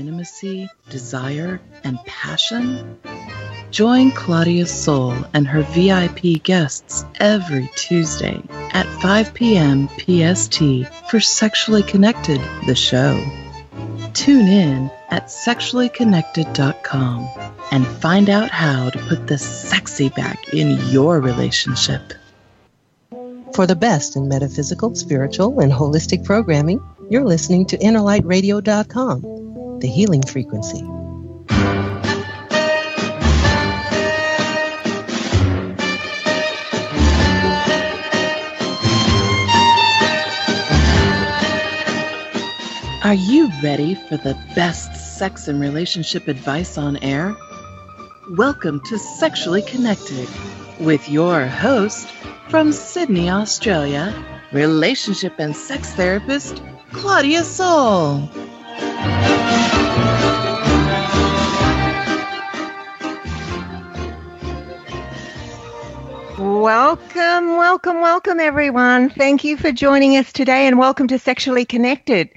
intimacy, desire, and passion? Join Claudia Soul and her VIP guests every Tuesday at 5 p.m. PST for Sexually Connected, the show. Tune in at sexuallyconnected.com and find out how to put the sexy back in your relationship. For the best in metaphysical, spiritual, and holistic programming, you're listening to InnerlightRadio.com, the healing frequency. Are you ready for the best sex and relationship advice on air? Welcome to Sexually Connected with your host from Sydney, Australia, relationship and sex therapist, Claudia Soul. Welcome, everyone. Thank you for joining us today and welcome to Sexually Connected.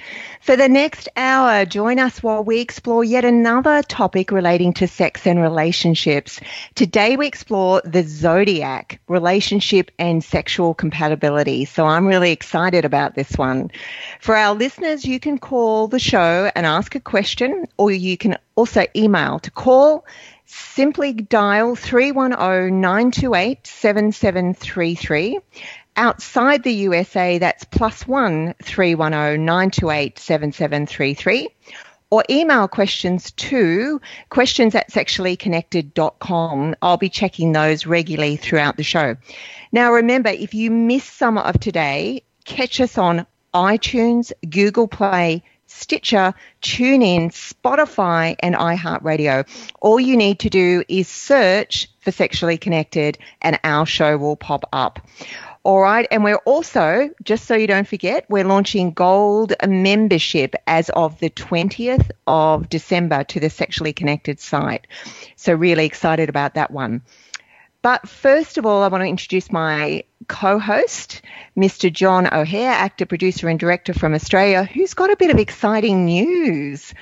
For the next hour, join us while we explore yet another topic relating to sex and relationships. Today we explore the zodiac, relationship and sexual compatibility. So I'm really excited about this one. For our listeners, you can call the show and ask a question, or you can also email. To call, simply dial 310-928-7733. Outside the USA, that's +1 310-928-7733. Or email questions to questions@sexuallyconnected.com. I'll be checking those regularly throughout the show. Now, remember, if you miss some of today, catch us on iTunes, Google Play, Stitcher, TuneIn, Spotify, and iHeartRadio. All you need to do is search for Sexually Connected and our show will pop up. All right, and we're also, just so you don't forget, we're launching gold membership as of the 20th of December to the Sexually Connected site. So really excited about that one. But first of all, I want to introduce my co-host, Mr. John O'Hare, actor, producer and director from Australia, who's got a bit of exciting news.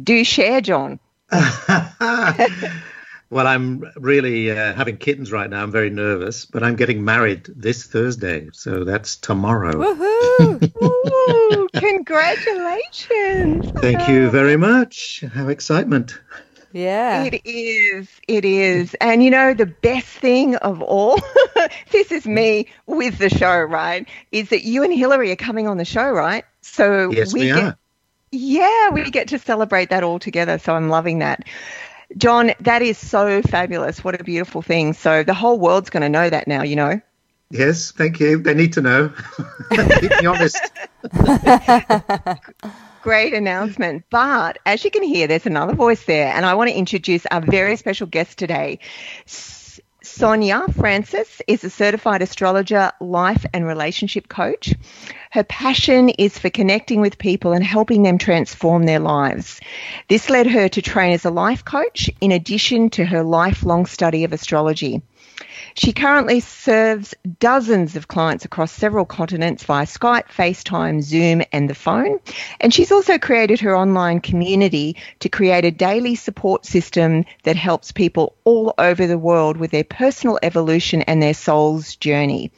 Do share, John. Well, I'm really having kittens right now. I'm very nervous, but I'm getting married this Thursday, so that's tomorrow. Woohoo! Ooh, congratulations. Thank you very much. How excitement. Yeah. It is. And you know, the best thing of all, this is me with the show, right, is that you and Hillary are coming on the show, right? So yes, we are. Yeah, we get to celebrate that all together, so I'm loving that. John, that is so fabulous. What a beautiful thing. So the whole world's going to know that now, you know. Yes, thank you. They need to know. Keep me honest. Great announcement. But as you can hear, there's another voice there, and I want to introduce our very special guest today. Sonja Francis is a certified astrologer, life and relationship coach. Her passion is for connecting with people and helping them transform their lives. This led her to train as a life coach in addition to her lifelong study of astrology. She currently serves dozens of clients across several continents via Skype, FaceTime, Zoom, and the phone. And she's also created her online community to create a daily support system that helps people all over the world with their personal evolution and their soul's journey.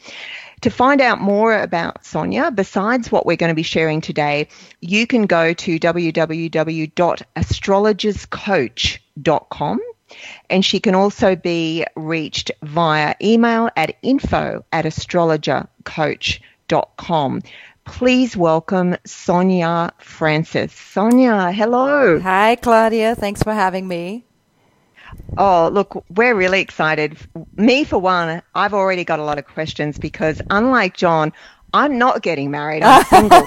To find out more about Sonja, besides what we're going to be sharing today, you can go to www.AstrologerCoach.com. And she can also be reached via email at info@astrologercoach.com. Please welcome Sonja Francis. Sonja, hello. Hi, Claudia. Thanks for having me. Oh, look, we're really excited. Me, for one, I've already got a lot of questions because unlike John, I'm not getting married. I'm single.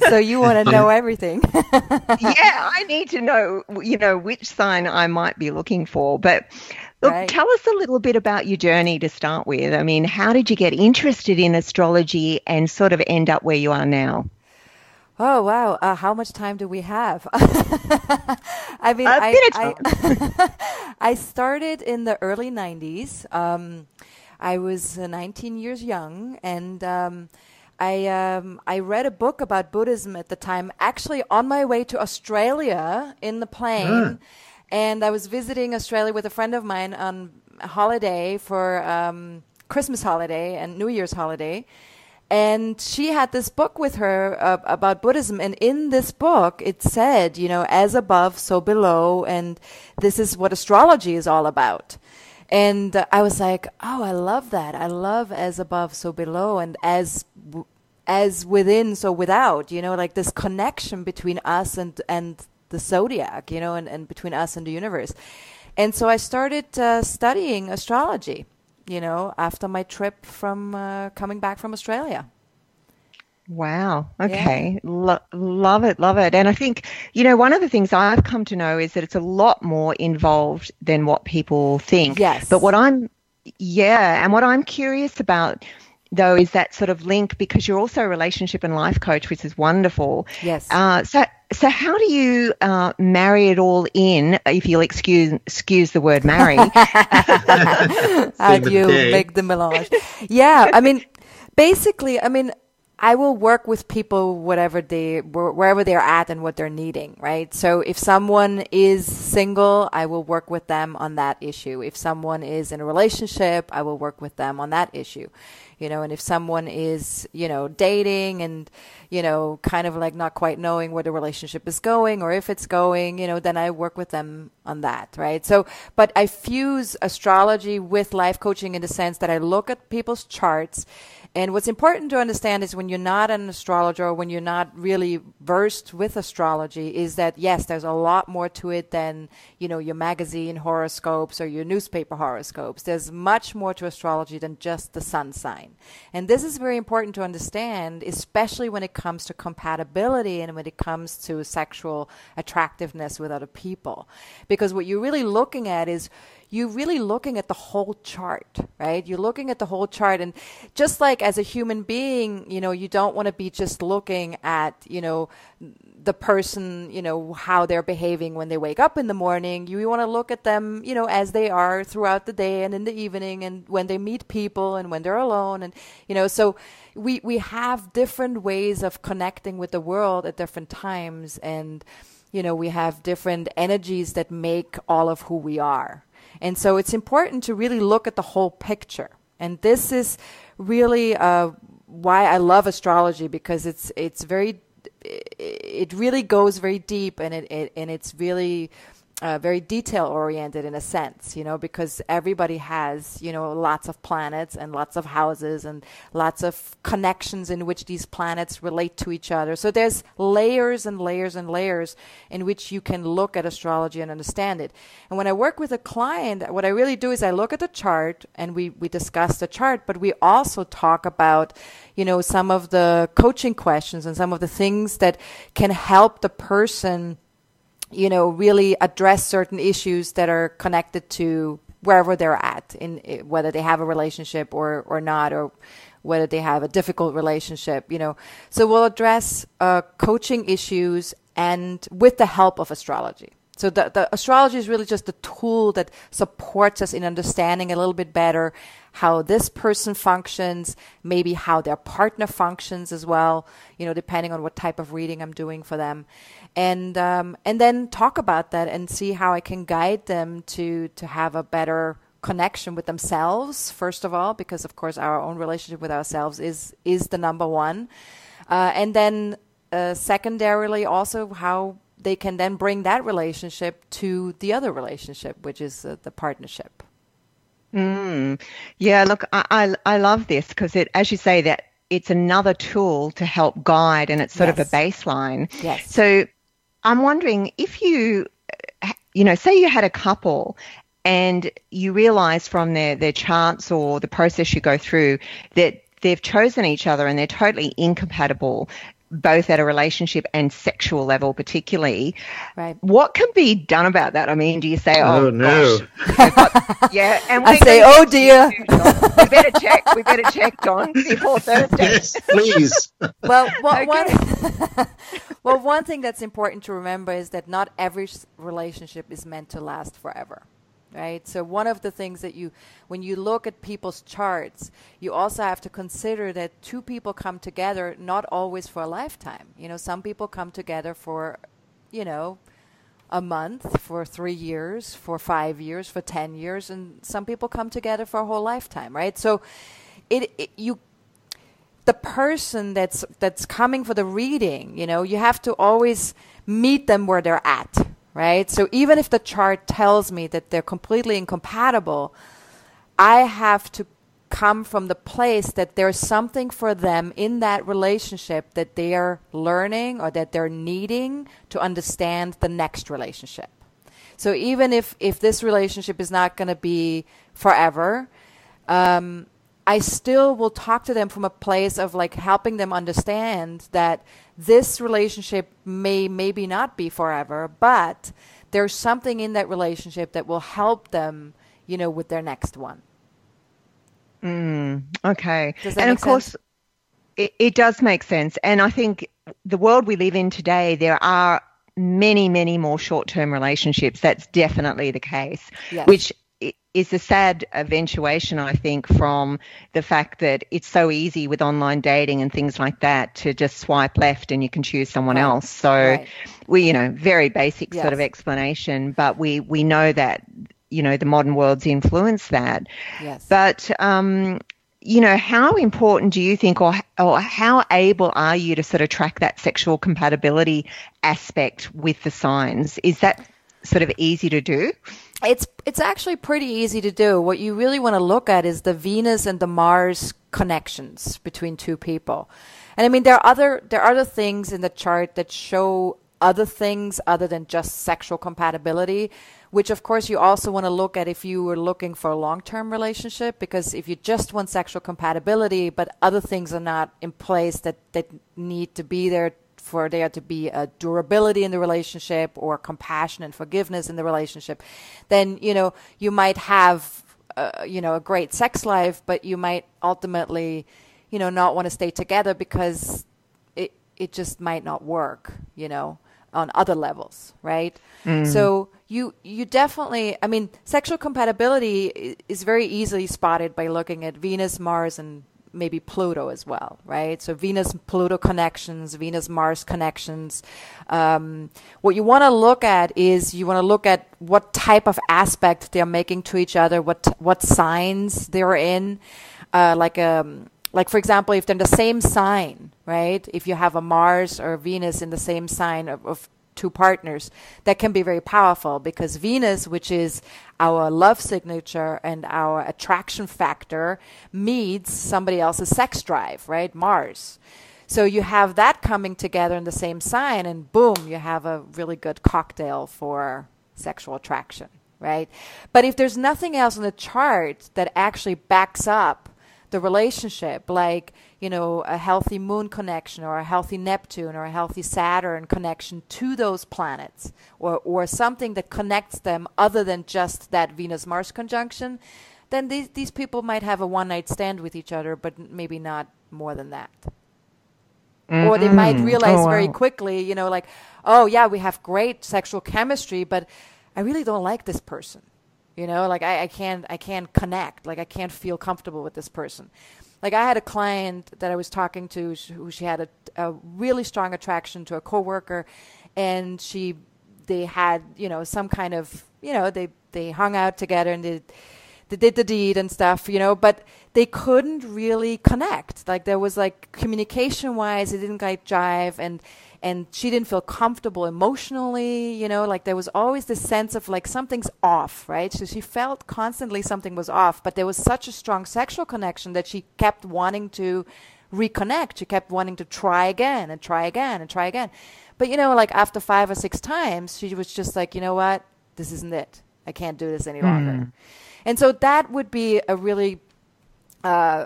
So you want to know everything. Yeah, I need to know, which sign I might be looking for. But look, right. Tell us a little bit about your journey to start with. I mean, how did you get interested in astrology and sort of end up where you are now? Oh, wow. How much time do we have? I mean, I started in the early 90s. I was 19 years young, and I read a book about Buddhism at the time, actually on my way to Australia in the plane. And I was visiting Australia with a friend of mine on a holiday for Christmas holiday and New Year's holiday. And she had this book with her about Buddhism. And in this book, it said, as above, so below. And this is what astrology is all about. And I was like, oh, I love that. I love as above, so below, and as within, so without, like this connection between us and the zodiac, and between us and the universe. And so I started studying astrology, after my trip from coming back from Australia. Wow. Okay. Yeah. Love it. Love it. And I think, one of the things I've come to know is that it's a lot more involved than what people think. Yes. But what I'm curious about, though, is that sort of link, because you're also a relationship and life coach, which is wonderful. Yes. So how do you marry it all in, if you'll excuse the word marry? How do you make the melange? Yeah, basically, I will work with people wherever they're at and what they're needing, right? So if someone is single, I will work with them on that issue. If someone is in a relationship, I will work with them on that issue. And if someone is, dating and, kind of like not quite knowing where the relationship is going or if it's going, then I work with them on that, right? So, but I fuse astrology with life coaching in the sense that I look at people's charts. And what's important to understand is when you're not an astrologer or when you're not really versed with astrology is that, yes, there's a lot more to it than, your magazine horoscopes or your newspaper horoscopes. There's much more to astrology than just the sun sign. And this is very important to understand, especially when it comes to compatibility and when it comes to sexual attractiveness with other people. Because what you're really looking at is you're really looking at the whole chart, right? You're looking at the whole chart. And just like as a human being, you don't want to be just looking at, the person, how they're behaving when they wake up in the morning. You want to look at them, as they are throughout the day and in the evening and when they meet people and when they're alone. And, so we have different ways of connecting with the world at different times. And, we have different energies that make all of who we are. And so it's important to really look at the whole picture. And this is really why I love astrology, because it really goes very deep and it's really very detail oriented in a sense, because everybody has, lots of planets and lots of houses and lots of connections in which these planets relate to each other. So there's layers and layers and layers in which you can look at astrology and understand it. And when I work with a client, what I really do is I look at the chart and we discuss the chart, but we also talk about, some of the coaching questions and some of the things that can help the person really address certain issues that are connected to wherever they're at, in whether they have a relationship or not, or whether they have a difficult relationship, So we'll address coaching issues and with the help of astrology. So the astrology is really just a tool that supports us in understanding a little bit better how this person functions, maybe how their partner functions as well, depending on what type of reading I'm doing for them. And then talk about that and see how I can guide them to have a better connection with themselves, first of all, because, of course, our own relationship with ourselves is the number one. And then secondarily also how they can then bring that relationship to the other relationship, which is the partnership. Yeah, look, I love this because as you say, that it's another tool to help guide, and it's sort of a baseline. Yes. So I'm wondering if you say you had a couple and you realize from their charts or the process you go through that they've chosen each other and they're totally incompatible, both at a relationship and sexual level particularly. Right. What can be done about that? I mean, do you say, oh no. Gosh. Yeah. And I say, oh dear. We better check, Don, before Thursday. Yes, please. Well, one thing that's important to remember is that not every relationship is meant to last forever. right? So one of the things that when you look at people's charts, you also have to consider that two people come together not always for a lifetime. Some people come together for, a month, for 3 years, for 5 years, for 10 years, and some people come together for a whole lifetime, right? So the person that's coming for the reading, you have to always meet them where they're at, right? So even if the chart tells me that they're completely incompatible, I have to come from the place that there's something for them in that relationship that they are learning or that they're needing to understand the next relationship. So even if this relationship is not going to be forever, I still will talk to them from a place of like helping them understand that this relationship maybe not be forever, but there's something in that relationship that will help them, with their next one. Okay. And of course, it does make sense. And I think the world we live in today, there are many, many more short-term relationships. That's definitely the case, yes. Which is a sad eventuation, I think, from the fact that it's so easy with online dating and things like that to just swipe left and you can choose someone else. So we, very basic sort of explanation, but we know that, the modern world's influenced that. Yes. But, how important do you think or how able are you to sort of track that sexual compatibility aspect with the signs? Is that sort of easy to do? It's actually pretty easy to do. What you really want to look at is the Venus and the Mars connections between two people. And I mean, there are other things in the chart that show other things other than just sexual compatibility, which of course you also want to look at if you were looking for a long-term relationship, because if you just want sexual compatibility but other things are not in place that need to be there for there to be a durability in the relationship or compassion and forgiveness in the relationship, then, you might have, a great sex life, but you might ultimately, not want to stay together because it just might not work, on other levels, right? So you definitely, I mean, sexual compatibility is very easily spotted by looking at Venus, Mars, and maybe Pluto as well, right? So Venus-Pluto connections, Venus-Mars connections. What you want to look at is you want to look at what type of aspect they're making to each other, what signs they're in. Like for example, if they're in the same sign, right? If you have a Mars or a Venus in the same sign of two partners, that can be very powerful because Venus, which is our love signature and our attraction factor, meets somebody else's sex drive, right? Mars. So you have that coming together in the same sign and boom, you have a really good cocktail for sexual attraction, right? But if there's nothing else in the chart that actually backs up the relationship, like, a healthy moon connection or a healthy Neptune or a healthy Saturn connection to those planets or something that connects them other than just that Venus-Mars conjunction, then these people might have a one-night stand with each other, but maybe not more than that. Or they might realize very quickly, like, oh, yeah, we have great sexual chemistry, but I really don't like this person. Like I can't connect. Like I can't feel comfortable with this person. Like I had a client that I was talking to who she had a really strong attraction to a coworker, and they had, some kind of, they hung out together and they did the deed and stuff, but they couldn't really connect. Like there was like communication wise, it didn't quite jive, and she didn't feel comfortable emotionally, like there was always this sense of like something's off, right? So she felt constantly something was off, but there was such a strong sexual connection that she kept wanting to reconnect. She kept wanting to try again and try again and try again. But, like after 5 or 6 times, she was just like, you know what? This isn't it. I can't do this any longer. And so that would be a really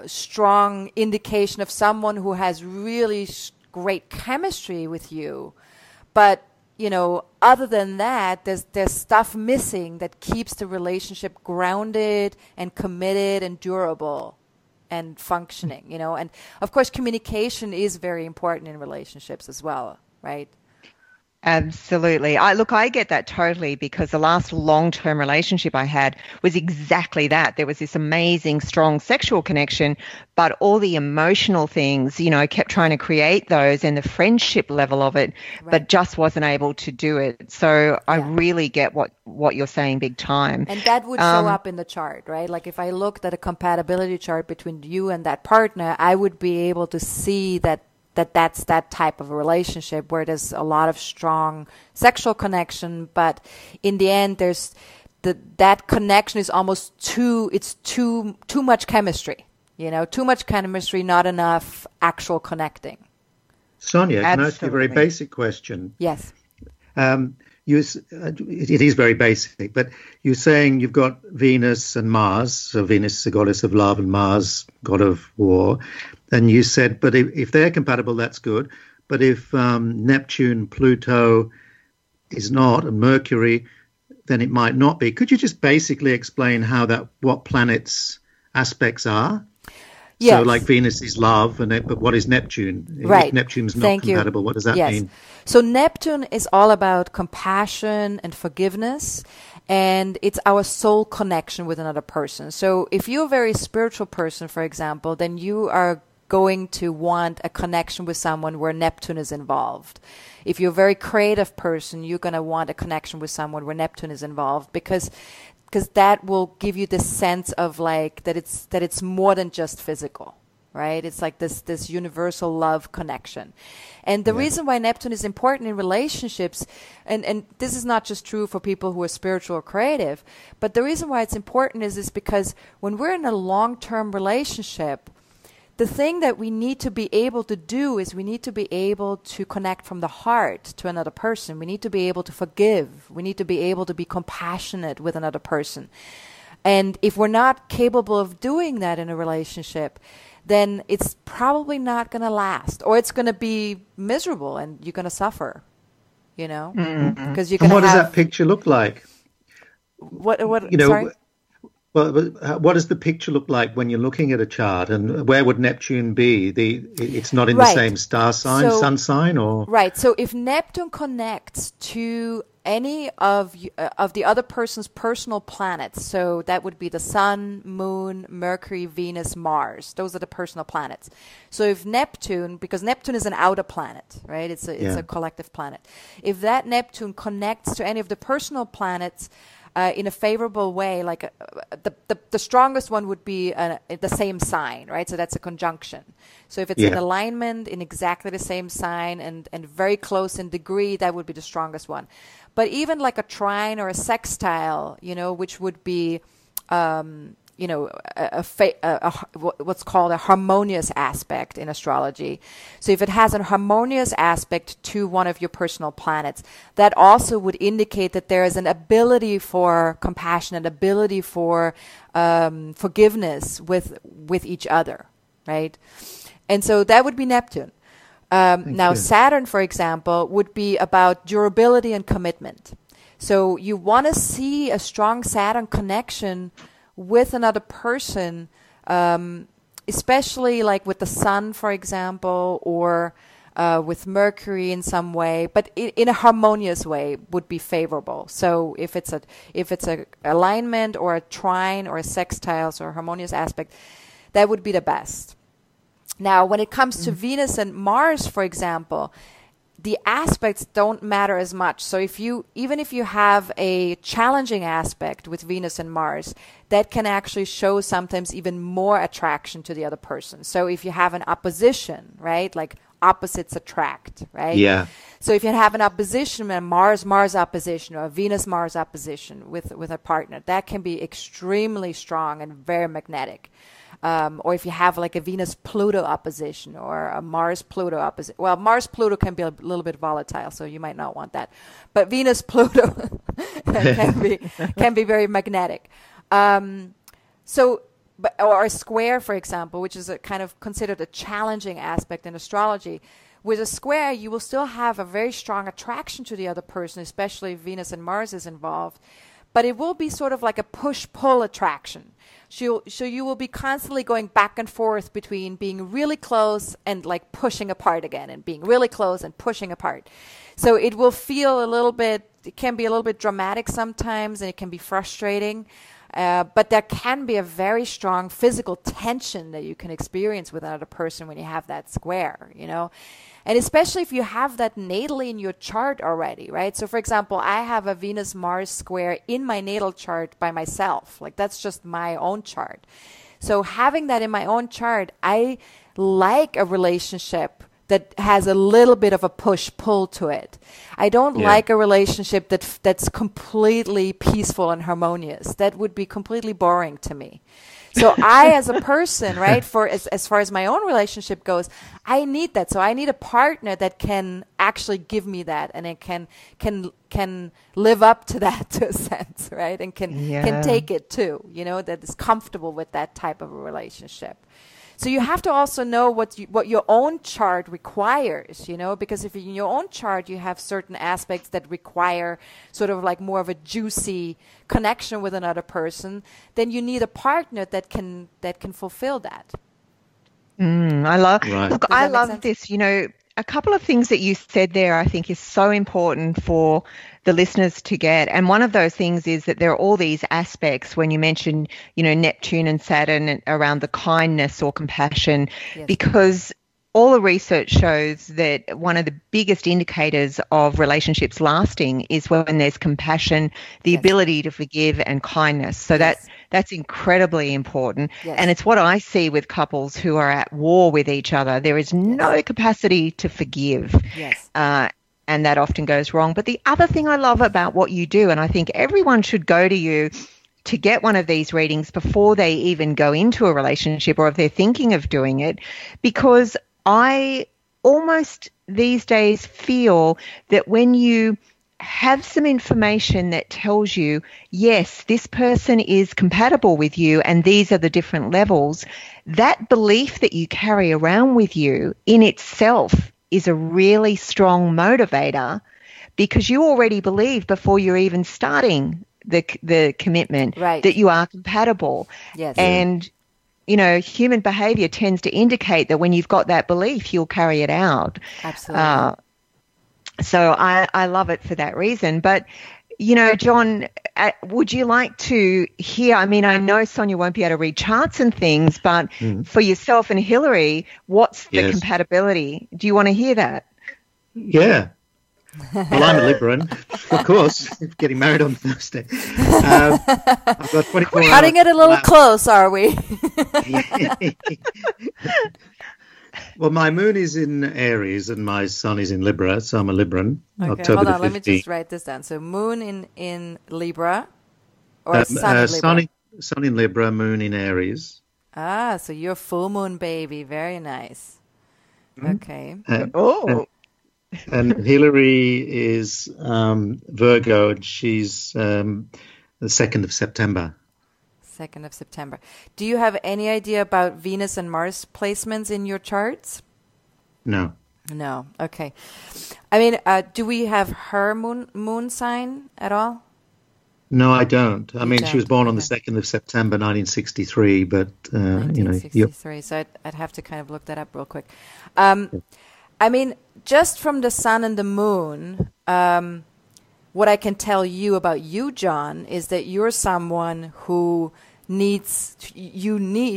strong indication of someone who has really great chemistry with you, but other than that, there's stuff missing that keeps the relationship grounded and committed and durable and functioning. And of course communication is very important in relationships as well, right? Absolutely. I get that totally, because the last long-term relationship I had was exactly that. There was this amazing, strong sexual connection, but all the emotional things, I kept trying to create those and the friendship level of it, but just wasn't able to do it. So I really get what you're saying big time. And that would show up in the chart, right? Like if I looked at a compatibility chart between you and that partner, I would be able to see that's that type of a relationship where there's a lot of strong sexual connection, but in the end there's that connection is almost too much chemistry, too much chemistry, not enough actual connecting. Sonja, can I ask you a very basic question? Yes. It is very basic, but you're saying you've got Venus and Mars, so Venus is the goddess of love and Mars, god of war. And you said, but if they're compatible, that's good. But if Neptune, Pluto is not, and Mercury, then it might not be. Could you just basically explain what planets' aspects are? Yes. So like Venus is love, but what is Neptune? Right. If Neptune's not compatible, what does that mean? So Neptune is all about compassion and forgiveness, and it's our soul connection with another person. So if you're a very spiritual person, for example, then you are going to want a connection with someone where Neptune is involved. If you're a very creative person, you're going to want a connection with someone where Neptune is involved, because that will give you this sense of like that it's more than just physical, right? It's like this universal love connection. And the reason why Neptune is important in relationships, and this is not just true for people who are spiritual or creative, but the reason why it's important is because when we're in a long-term relationship, the thing that we need to be able to do is we need to be able to connect from the heart to another person. We need to be able to forgive. We need to be able to be compassionate with another person. And if we're not capable of doing that in a relationship, then it's probably not going to last, or it's going to be miserable and you're going to suffer, because you're going to what does that picture look like? Sorry? Well, what does the picture look like when you're looking at a chart, and where would Neptune be? It's not in the same star sign, sun sign, or right. So if Neptune connects to any of the other person's personal planets, so that would be the Sun, Moon, Mercury, Venus, Mars. Those are the personal planets. So if Neptune, because Neptune is an outer planet, right? It's a collective planet. If that Neptune connects to any of the personal planets in a favorable way, like the strongest one would be the same sign, right? So that's a conjunction. So if it's in alignment in exactly the same sign and very close in degree, that would be the strongest one. But even like a trine or a sextile, which would be what's called a harmonious aspect in astrology. So if it has a harmonious aspect to one of your personal planets, that also would indicate that there is an ability for compassion, an ability for forgiveness with each other, right? And so that would be Neptune. Now, Saturn, for example, would be about durability and commitment. So you want to see a strong Saturn connection with another person, especially like with the Sun, for example, or with Mercury in some way, but in a harmonious way would be favorable. So if it's a alignment or a trine or a sextile or a harmonious aspect, that would be the best. Now, when it comes to Venus and Mars, for example, the aspects don't matter as much. So even if you have a challenging aspect with Venus and Mars, that can actually show sometimes even more attraction to the other person. So if you have an opposition, right, like opposites attract, right? Yeah. So if you have an opposition, a Mars opposition or a Venus Mars opposition with a partner, that can be extremely strong and very magnetic. Or if you have like a Venus-Pluto opposition or a Mars-Pluto opposition. Well, Mars-Pluto can be a little bit volatile, so you might not want that. But Venus-Pluto can be very magnetic. Or a square, for example, which is a kind of considered a challenging aspect in astrology. With a square, you will still have a very strong attraction to the other person, especially if Venus and Mars is involved. but it will be sort of like a push-pull attraction. So you will be constantly going back and forth between being really close and like pushing apart again, and being really close and pushing apart. So it will feel it can be a little bit dramatic sometimes, and it can be frustrating. But there can be a very strong physical tension that you can experience with another person when you have that square, And especially if you have that natally in your chart already, right? So for example, I have a Venus-Mars square in my natal chart by myself. Like that's just my own chart. So having that in my own chart, I like a relationship that has a little bit of a push-pull to it. I don't like a relationship that's completely peaceful and harmonious. That would be completely boring to me. So I, as a person, right, as far as my own relationship goes, I need that. So I need a partner that can actually give me that, and it can live up to that to a sense, right, and can take it too. That is comfortable with that type of a relationship. So you have to also know what your own chart requires, because if in your own chart you have certain aspects that require sort of like more of a juicy connection with another person, then you need a partner that can fulfill that. I love this. A couple of things that you said there I think is so important for the listeners to get. And one of those things is that there are all these aspects when you mention, Neptune and Saturn around the kindness or compassion, because all the research shows that one of the biggest indicators of relationships lasting is when there's compassion, the ability to forgive, and kindness. So that's incredibly important. Yes. And it's what I see with couples who are at war with each other. There is no capacity to forgive. Yes. And that often goes wrong. But the other thing I love about what you do, and I think everyone should go to you to get one of these readings before they even go into a relationship, or if they're thinking of doing it, because I almost these days feel that when you have some information that tells you, yes, this person is compatible with you and these are the different levels, that belief that you carry around with you in itself is a really strong motivator, because you already believe before you're even starting the commitment that you are compatible. Yes. And human behavior tends to indicate that when you've got that belief, you'll carry it out. Absolutely. So I love it for that reason. But, John, would you like to hear, I know Sonja won't be able to read charts and things, but for yourself and Hillary, what's the compatibility? Do you want to hear that? Yeah. Well, I'm a Libra, of course, getting married on Thursday. I've got 24 We're cutting it a little close, are we? Well, my moon is in Aries and my sun is in Libra, so I'm a Libran. Okay, October hold on, 15th. let me just write this down. So moon in Libra, or sun in Libra? Sun in Libra, moon in Aries. Ah, so you're full moon baby. Very nice. Okay. And Hillary is Virgo, and she's the 2nd of September. 2nd of September. Do you have any idea about Venus and Mars placements in your charts? No. No. Okay. Do we have her moon sign at all? No, I don't. She was born on the 2nd of September, 1963, but, 1963, so I'd have to kind of look that up real quick. Just from the sun and the moon, what I can tell you about you, John, is that you're someone who need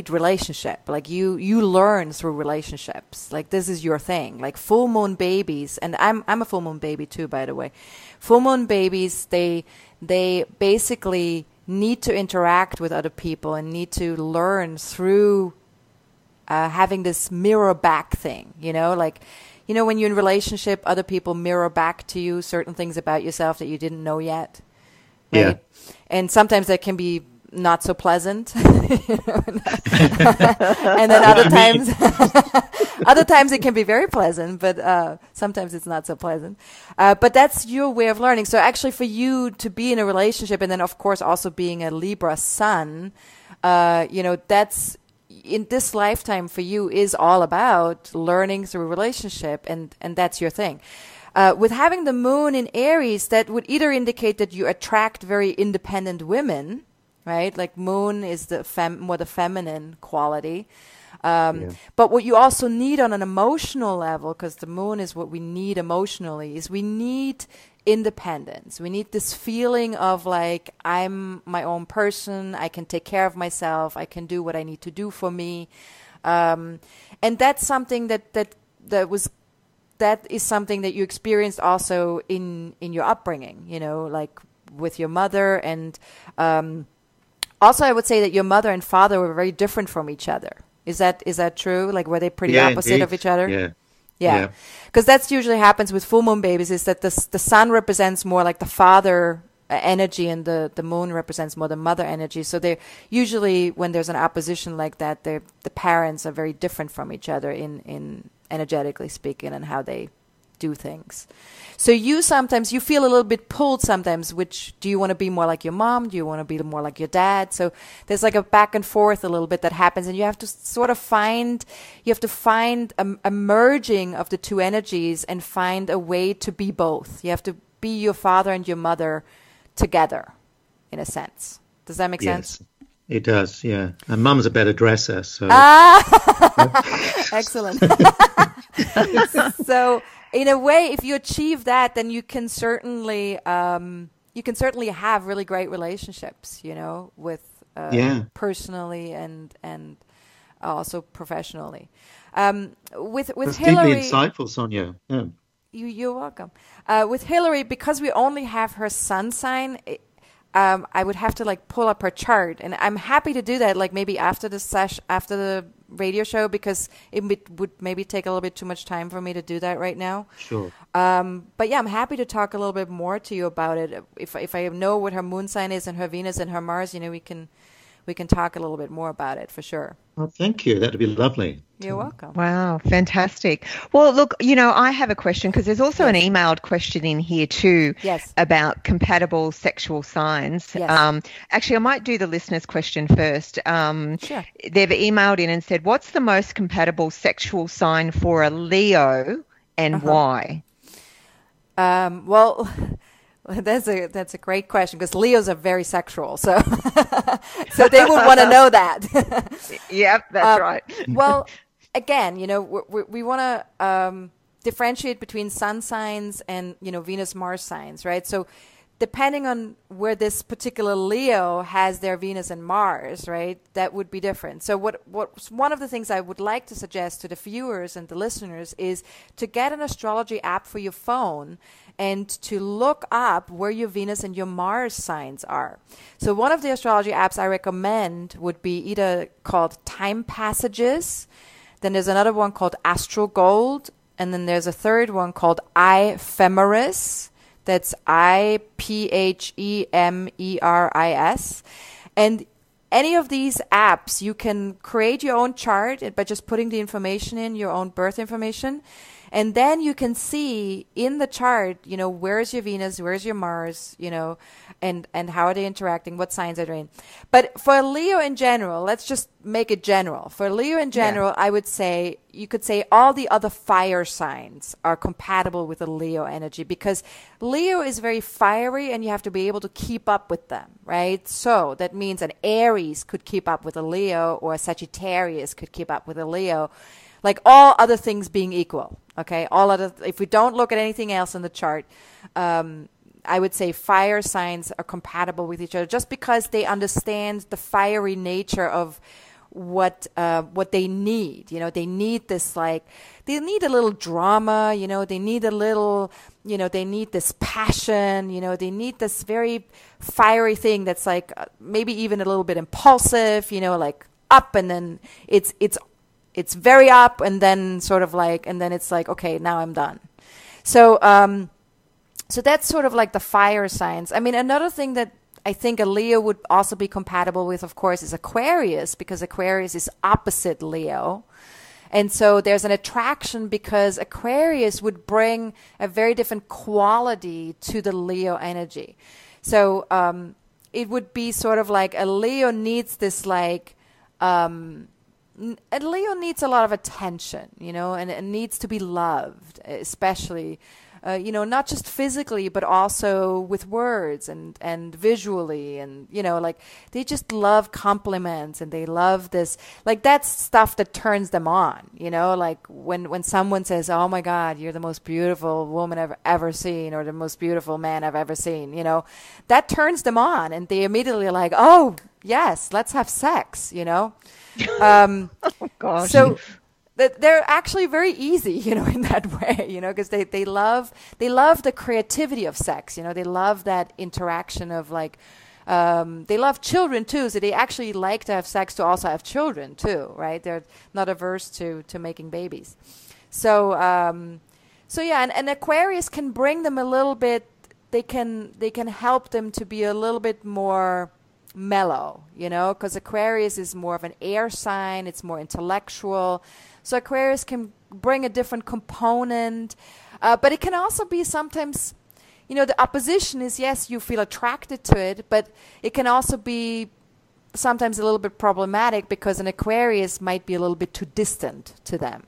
relationship. Like you learn through relationships. Like this is your thing. Like full moon babies, and I'm a full moon baby too, by the way. Full moon babies, they basically need to interact with other people and need to learn through having this mirror back thing, when you're in a relationship, other people mirror back to you certain things about yourself that you didn't know yet. Right? Yeah. And sometimes that can be not so pleasant. And then other times it can be very pleasant, but sometimes it's not so pleasant. But that's your way of learning. So actually for you to be in a relationship, and then of course also being a Libra sun, that's in this lifetime for you is all about learning through a relationship, and that's your thing. With having the moon in Aries, that would either indicate that you attract very independent women, right? Like moon is the more the feminine quality. But what you also need on an emotional level, because the moon is what we need emotionally, is we need independence. We need this feeling of like, I'm my own person. I can take care of myself. I can do what I need to do for me. And that's something that is something that you experienced also in your upbringing, you know, like with your mother. And also I would say that your mother and father were very different from each other. Is that true? Like, were they pretty opposite indeed. of each other? Yeah. Because that's usually happens with full moon babies, is that the sun represents more like the father energy and the moon represents more the mother energy. So they usually, when there's an opposition like that, the parents are very different from each other in energetically speaking and how they do things. So you feel a little bit pulled sometimes, which do you want to be more like your mom? Do you want to be more like your dad? So there's like a back and forth a little bit that happens, and you have to sort of find a merging of the two energies and find a way to be both. You have to be your father and your mother together, in a sense. Does that make sense? It does, yeah. And mum's a better dresser, so... Excellent. So, in a way, if you achieve that, then you can certainly have really great relationships, you know, with personally and also professionally. With That's Hillary, deeply insightful, Sonja. Yeah. You're welcome. With Hillary, because we only have her sun sign, I would have to like pull up her chart, and I'm happy to do that. Like maybe after the radio show, because it would maybe take a little bit too much time for me to do that right now. Sure. But yeah, I'm happy to talk a little bit more to you about it. If I know what her moon sign is and her Venus and her Mars, you know, we can talk a little bit more about it for sure. Well, thank you. That'd be lovely. You're welcome. Wow, fantastic. Well, look, you know, I have a question, because there's also an emailed question in here too about compatible sexual signs. Yes. Actually, I might do the listener's question first. Sure. They've emailed in and said, what's the most compatible sexual sign for a Leo and why? Well... That's a great question, because Leos are very sexual, so so they would want to know that. Yep, that's right. Well, again, you know, we want to differentiate between sun signs and, you know, Venus Mars signs, right? So depending on where this particular Leo has their Venus and Mars, right, that would be different. So what's one of the things I would like to suggest to the viewers and the listeners is to get an astrology app for your phone and to look up where your Venus and your Mars signs are. So one of the astrology apps I recommend would be either called Time Passages, then there's another one called Astrological, and then there's a third one called Ephemeris. That's Iphemeris. And any of these apps, you can create your own chart by just putting the information in, your own birth information. And then you can see in the chart, you know, where's your Venus, where's your Mars, you know, and how are they interacting, what signs are they in. But for Leo in general, let's just make it general. For Leo in general, I would say, you could say all the other fire signs are compatible with the Leo energy, because Leo is very fiery and you have to be able to keep up with them, right? So that means an Aries could keep up with a Leo, or a Sagittarius could keep up with a Leo. Like all other things being equal, okay? If we don't look at anything else in the chart, I would say fire signs are compatible with each other, just because they understand the fiery nature of what they need. You know, they need this, like, they need a little drama, you know, they need a little, you know, they need this passion, you know, they need this very fiery thing that's like maybe even a little bit impulsive, you know, like up, and then it's very up, and then sort of like, and then it's like, okay, now I'm done. So, so that's sort of like the fire signs. I mean, another thing that I think a Leo would also be compatible with, of course, is Aquarius, because Aquarius is opposite Leo. And so there's an attraction, because Aquarius would bring a very different quality to the Leo energy. So, it would be sort of like a Leo needs this, like, Leo needs a lot of attention, you know, and it needs to be loved, especially not just physically, but also with words and visually. And, like they just love compliments and they love this, like that's stuff that turns them on, like when someone says, oh my God, you're the most beautiful woman I've ever seen, or the most beautiful man I've ever seen, that turns them on and they immediately are like, oh yes, let's have sex, Oh gosh. So they're actually very easy, in that way, because they love the creativity of sex, they love that interaction of like, they love children too, so they actually like to have sex to also have children too, right? They're not averse to making babies. So yeah, and Aquarius can bring them a little bit. They can help them to be a little bit more mellow, because Aquarius is more of an air sign. It's more intellectual. So Aquarius can bring a different component, but it can also be sometimes, the opposition is, yes, you feel attracted to it, but it can also be sometimes a little bit problematic because an Aquarius might be a little bit too distant to them,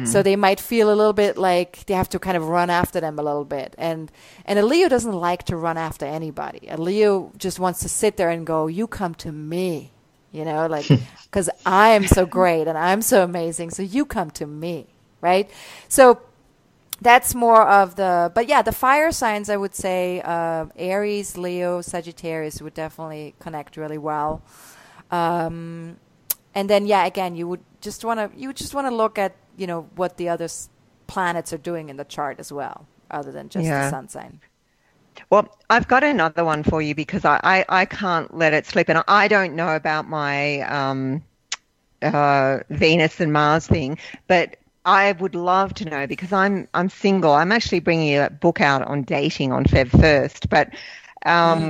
So they might feel a little bit like they have to kind of run after them a little bit. And a Leo doesn't like to run after anybody. A Leo just wants to sit there and go, you come to me. Like, because I am so great and I'm so amazing, so you come to me, right? So that's more of but yeah, the fire signs, I would say, Aries, Leo, Sagittarius would definitely connect really well. And then, yeah, again, you would just want to look at, what the other planets are doing in the chart as well, other than just the sun sign. Well, I've got another one for you because I can't let it slip. And I don't know about my Venus and Mars thing, but I would love to know because I'm single. I'm actually bringing a book out on dating on Feb 1st. But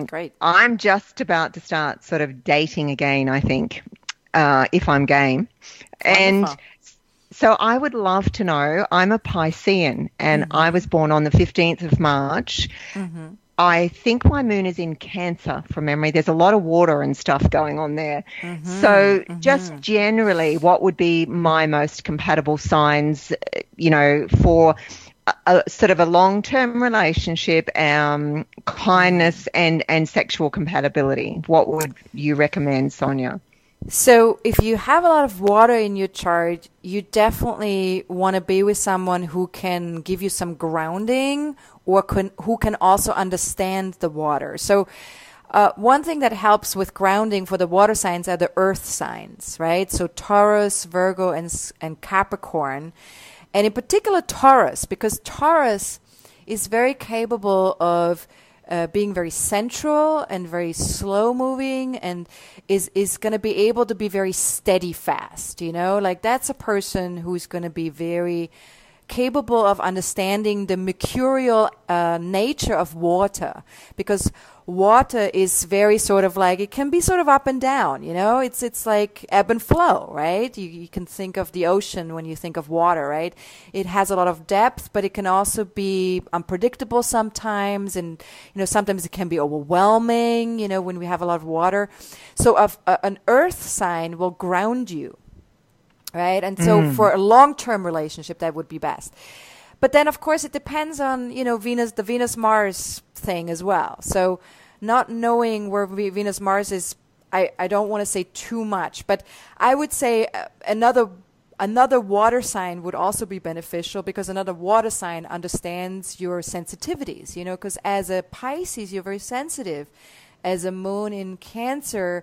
great. I'm just about to start sort of dating again, I think, if I'm game. And so I would love to know, I'm a Piscean and I was born on the 15th of March. Mm-hmm. I think my moon is in Cancer from memory. There's a lot of water and stuff going on there. Mm-hmm. So just generally, what would be my most compatible signs, for a sort of a long-term relationship, kindness and sexual compatibility? What would you recommend, Sonja? So if you have a lot of water in your chart, you definitely want to be with someone who can give you some grounding or who can also understand the water. So one thing that helps with grounding for the water signs are the earth signs, right? So Taurus, Virgo, and Capricorn. And in particular Taurus, because Taurus is very capable of being very central and very slow moving and is going to be able to be very steady fast, like that's a person who's going to be very capable of understanding the mercurial nature of water, because water is very sort of like, it can be sort of up and down, it's like ebb and flow, right? You can think of the ocean when you think of water, right? It has a lot of depth, but it can also be unpredictable sometimes, and sometimes it can be overwhelming, when we have a lot of water. So an earth sign will ground you, right? And so for a long-term relationship, that would be best. But then, of course, it depends on, the Venus-Mars thing as well. So not knowing where Venus-Mars is, I don't want to say too much. But I would say another water sign would also be beneficial, because another water sign understands your sensitivities, because as a Pisces, you're very sensitive. As a moon in Cancer,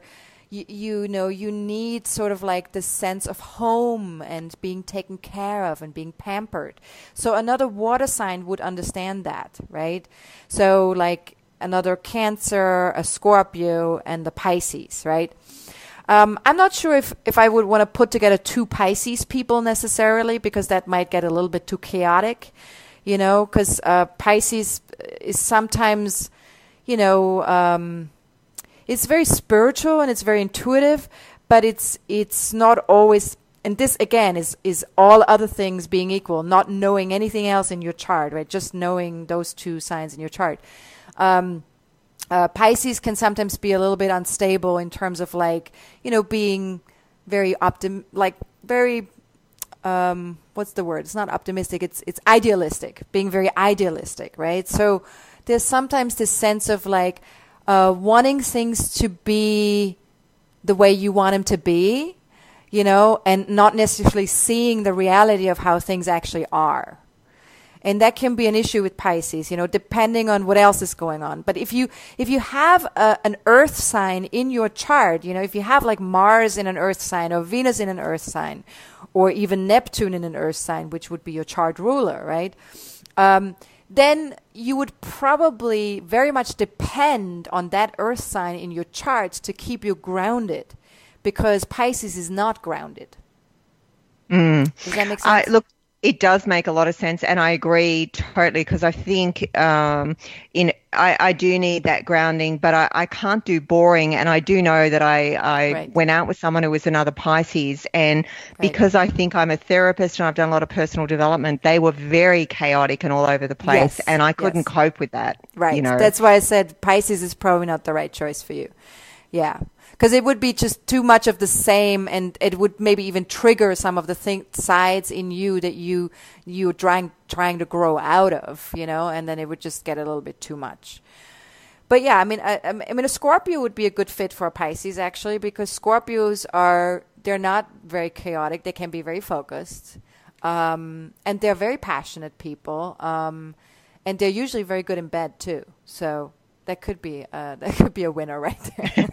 you need sort of like the sense of home and being taken care of and being pampered. So another water sign would understand that, right? So like another Cancer, a Scorpio, and the Pisces, right? I'm not sure if I would want to put together two Pisces people necessarily, because that might get a little bit too chaotic, because Pisces is sometimes, it's very spiritual and it's very intuitive, but it's not always, and this again is all other things being equal, not knowing anything else in your chart, right? Just knowing those two signs in your chart. Pisces can sometimes be a little bit unstable in terms of like, being very very what's the word? It's not optimistic. It's idealistic, being very idealistic, right? So there's sometimes this sense of like wanting things to be the way you want them to be, you know, and not necessarily seeing the reality of how things actually are. And that can be an issue with Pisces, you know, depending on what else is going on. But if you have an earth sign in your chart, you know, if you have like Mars in an earth sign or Venus in an earth sign or even Neptune in an earth sign, which would be your chart ruler, right? Then you would probably very much depend on that earth sign in your chart to keep you grounded, because Pisces is not grounded. Does that make sense? Look, it does make a lot of sense, and I agree totally, because I think I do need that grounding, but I can't do boring. And I do know that I went out with someone who was another Pisces, and because I think I'm a therapist and I've done a lot of personal development, they were very chaotic and all over the place, and I couldn't cope with that. Right. You know? That's why I said Pisces is probably not the right choice for you. Yeah. Because it would be just too much of the same, and it would maybe even trigger some of the sides in you that you're trying to grow out of, you know, and then it would just get a little bit too much. But yeah, I mean, a Scorpio would be a good fit for a Pisces, actually, because Scorpios they're not very chaotic. They can be very focused, and they're very passionate people, and they're usually very good in bed too. So that could be a winner right there.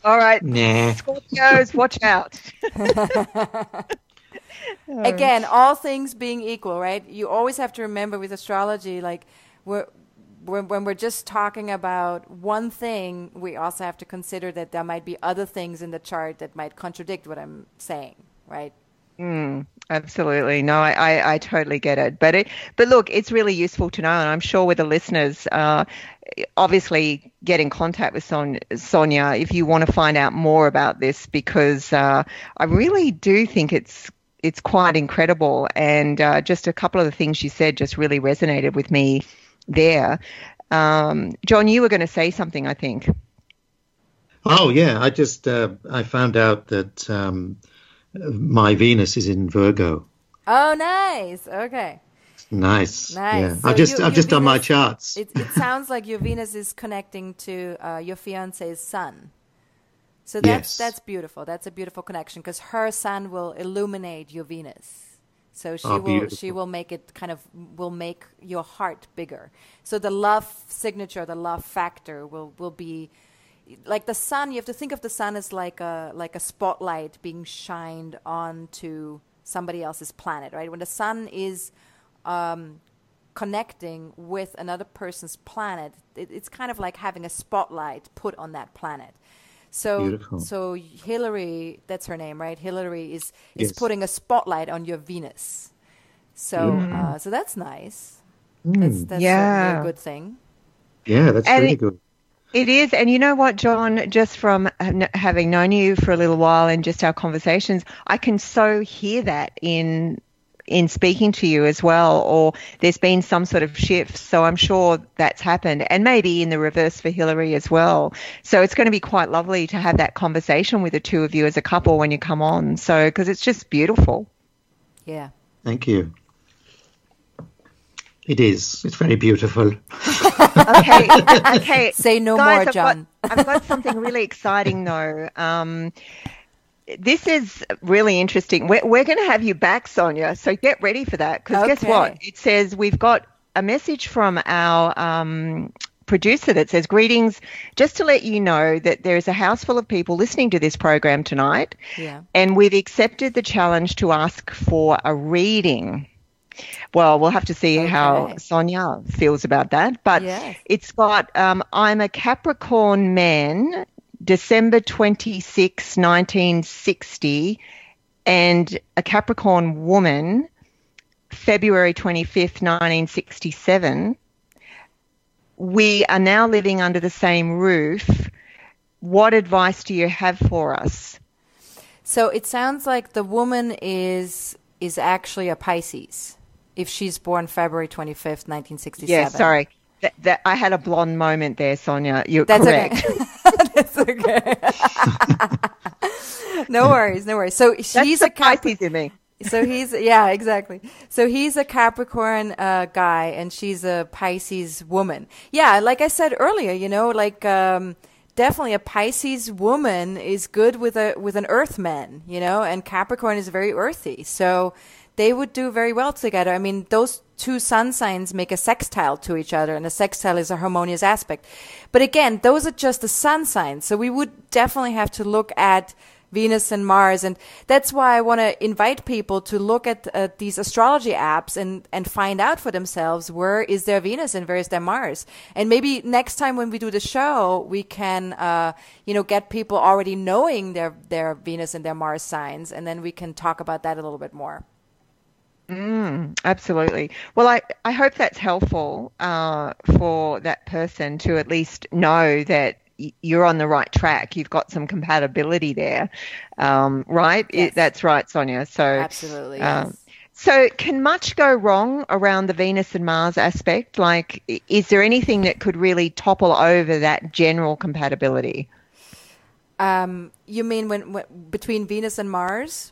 All right, nah. Scorpios, watch out. Again, all things being equal, right? You always have to remember with astrology, like when we're just talking about one thing, we also have to consider that there might be other things in the chart that might contradict what I'm saying, right? Absolutely. No, I totally get it. But look, it's really useful to know, and I'm sure with the listeners, obviously get in contact with Sonja if you want to find out more about this, because I really do think it's quite incredible. And just a couple of the things you said just really resonated with me there. John, you were going to say something, I think. Oh, yeah. I just I found out that my Venus is in Virgo. Oh, nice. Okay. Nice. Yeah. So I've just done my charts. It sounds like your Venus is connecting to your fiance's sun. So that's beautiful. That's a beautiful connection, because her sun will illuminate your Venus. So she will make it will make your heart bigger. So the love signature, the love factor will be like the sun. You have to think of the sun as like a spotlight being shined onto somebody else's planet, right? When the sun is connecting with another person's planet, it's kind of like having a spotlight put on that planet. So Hillary, that's her name, right? Hillary is putting a spotlight on your Venus. So so that's nice. That's a good thing. Yeah, that's really good. It is. And you know what, John, just from having known you for a little while and just our conversations, I can so hear that in speaking to you as well, or there's been some sort of shift. So I'm sure that's happened, and maybe in the reverse for Hillary as well. So it's going to be quite lovely to have that conversation with the two of you as a couple when you come on. So, because it's just beautiful. Yeah. Thank you. It is. It's very beautiful. Okay. Say no guys, more, John. I've got something really exciting, though. This is really interesting. We're going to have you back, Sonja, so get ready for that, because guess what? It says we've got a message from our producer that says, greetings, just to let you know that there is a house full of people listening to this program tonight, and we've accepted the challenge to ask for a reading. Well, we'll have to see how Sonja feels about that. But it's got, I'm a Capricorn man, December 26, 1960, and a Capricorn woman, February 25th, 1967. We are now living under the same roof. What advice do you have for us? So it sounds like the woman is actually a Pisces, if she's born February 25th, 1967. Yeah, sorry. That I had a blonde moment there, Sonja. You're correct. Okay. That's okay. No worries. So she's a Pisces in me. So exactly. So he's a Capricorn guy, and she's a Pisces woman. Yeah, like I said earlier, definitely a Pisces woman is good with an Earth man, and Capricorn is very earthy. So they would do very well together. I mean, those two sun signs make a sextile to each other, and a sextile is a harmonious aspect. But again, those are just the sun signs. So we would definitely have to look at Venus and Mars. And that's why I want to invite people to look at these astrology apps and find out for themselves, where is their Venus and where is their Mars. And maybe next time when we do the show, we can, get people already knowing their Venus and their Mars signs. And then we can talk about that a little bit more. Absolutely. Well, I hope that's helpful for that person to at least know that you're on the right track. You've got some compatibility there, right? Yes. That's right, Sonja. So absolutely. Yes. So can much go wrong around the Venus and Mars aspect? Like, is there anything that could really topple over that general compatibility? You mean when between Venus and Mars?